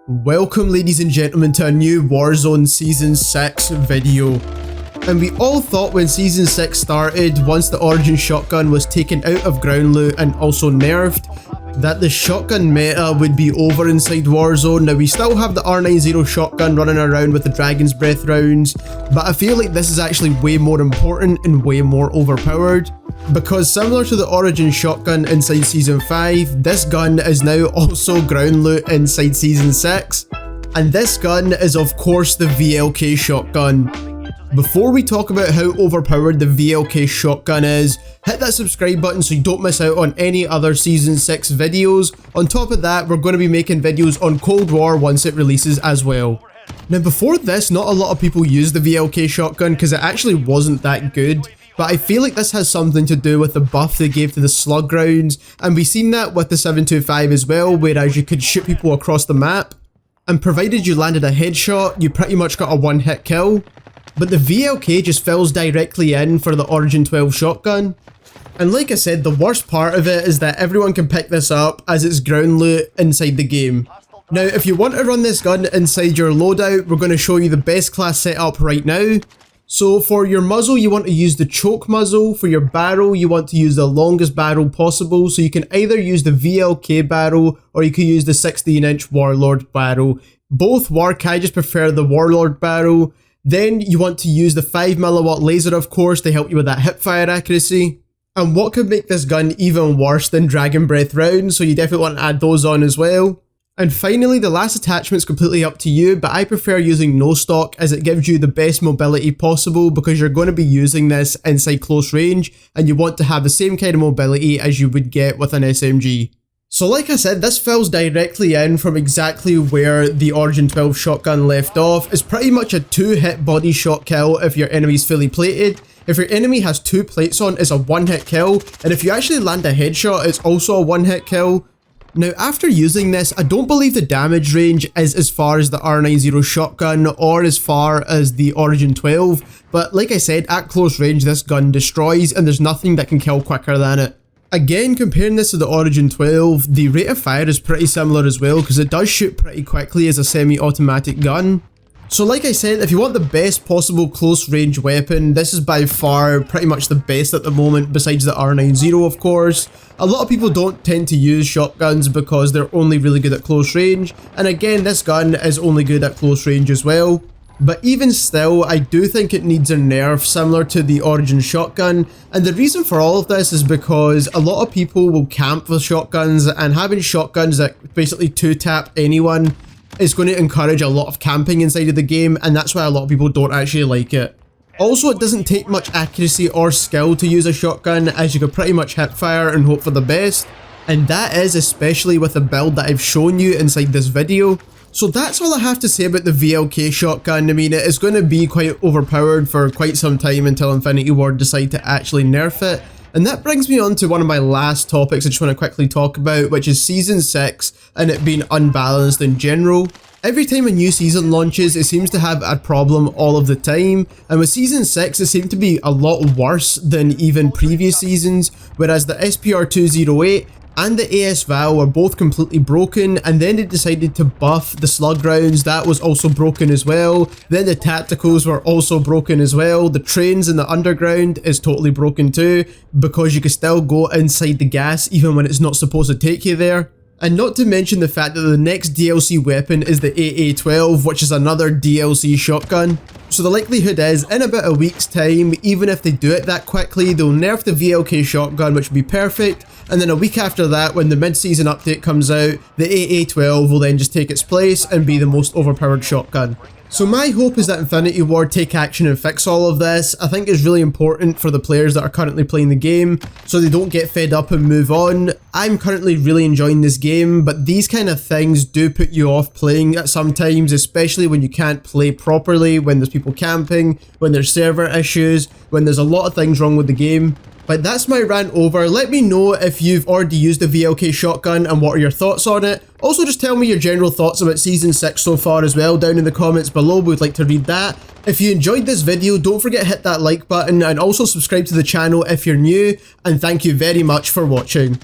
Welcome ladies and gentlemen to a new Warzone Season 6 video. And we all thought when Season 6 started, once the Origin shotgun was taken out of ground loot and also nerfed, that the shotgun meta would be over inside Warzone. Now we still have the R90 shotgun running around with the Dragon's Breath rounds, but I feel like this is actually way more important and way more overpowered. Because similar to the Origin shotgun inside Season 5, this gun is now also ground loot inside Season 6. And this gun is of course the VLK shotgun. Before we talk about how overpowered the VLK shotgun is, hit that subscribe button so you don't miss out on any other Season 6 videos. On top of that, we're going to be making videos on Cold War once it releases as well. Now before this, not a lot of people used the VLK shotgun because it actually wasn't that good. But I feel like this has something to do with the buff they gave to the slug rounds, and we've seen that with the 725 as well, whereas you could shoot people across the map, and provided you landed a headshot, you pretty much got a one-hit kill. But the VLK just fills directly in for the Origin 12 shotgun. And like I said, the worst part of it is that everyone can pick this up as it's ground loot inside the game. Now, if you want to run this gun inside your loadout, we're going to show you the best class setup right now. So for your muzzle, you want to use the choke muzzle. For your barrel, you want to use the longest barrel possible. So you can either use the VLK barrel or you can use the 16-inch Warlord barrel. Both work, I just prefer the Warlord barrel. Then you want to use the 5mm laser, of course, to help you with that hipfire accuracy. And what could make this gun even worse than Dragon Breath rounds, so you definitely want to add those on as well. And finally, the last attachment's completely up to you, but I prefer using no stock as it gives you the best mobility possible because you're going to be using this inside close range and you want to have the same kind of mobility as you would get with an SMG. So like I said, this fills directly in from exactly where the Origin 12 shotgun left off. It's pretty much a 2-hit body shot kill if your enemy's fully plated. If your enemy has 2 plates on, it's a 1-hit kill, and if you actually land a headshot, it's also a 1-hit kill. Now after using this, I don't believe the damage range is as far as the R90 shotgun or as far as the Origin 12, but like I said, at close range this gun destroys and there's nothing that can kill quicker than it. Again, comparing this to the Origin 12, the rate of fire is pretty similar as well because it does shoot pretty quickly as a semi-automatic gun. So like I said, if you want the best possible close range weapon, this is by far pretty much the best at the moment besides the R90 of course. A lot of people don't tend to use shotguns because they're only really good at close range, and again this gun is only good at close range as well. But even still, I do think it needs a nerf similar to the Origin shotgun, and the reason for all of this is because a lot of people will camp with shotguns, and having shotguns that basically 2-tap anyone is going to encourage a lot of camping inside of the game, and that's why a lot of people don't actually like it. Also, it doesn't take much accuracy or skill to use a shotgun, as you can pretty much hip fire and hope for the best, and that is especially with the build that I've shown you inside this video. So that's all I have to say about the VLK shotgun. I mean, it is going to be quite overpowered for quite some time until Infinity Ward decide to actually nerf it. And that brings me on to one of my last topics I just want to quickly talk about, which is Season 6 and it being unbalanced in general. Every time a new season launches, it seems to have a problem all of the time, and with Season 6 it seemed to be a lot worse than even previous seasons, whereas the SPR208 and the ASVAL were both completely broken, and then they decided to buff the slug rounds, that was also broken as well. Then the tacticals were also broken as well. The trains in the underground is totally broken too, because you can still go inside the gas even when it's not supposed to take you there. And not to mention the fact that the next DLC weapon is the AA-12, which is another DLC shotgun. So the likelihood is, in about a week's time, even if they do it that quickly, they'll nerf the VLK shotgun, which would be perfect, and then a week after that, when the mid-season update comes out, the AA-12 will then just take its place and be the most overpowered shotgun. So my hope is that Infinity Ward take action and fix all of this. I think it's really important for the players that are currently playing the game so they don't get fed up and move on. I'm currently really enjoying this game, but these kind of things do put you off playing at sometimes, especially when you can't play properly, when there's people camping, when there's server issues, when there's a lot of things wrong with the game. But that's my rant over. Let me know if you've already used the VLK shotgun and what are your thoughts on it. Also, just tell me your general thoughts about Season 6 so far as well down in the comments below. We'd like to read that. If you enjoyed this video, don't forget to hit that like button and also subscribe to the channel if you're new. And thank you very much for watching.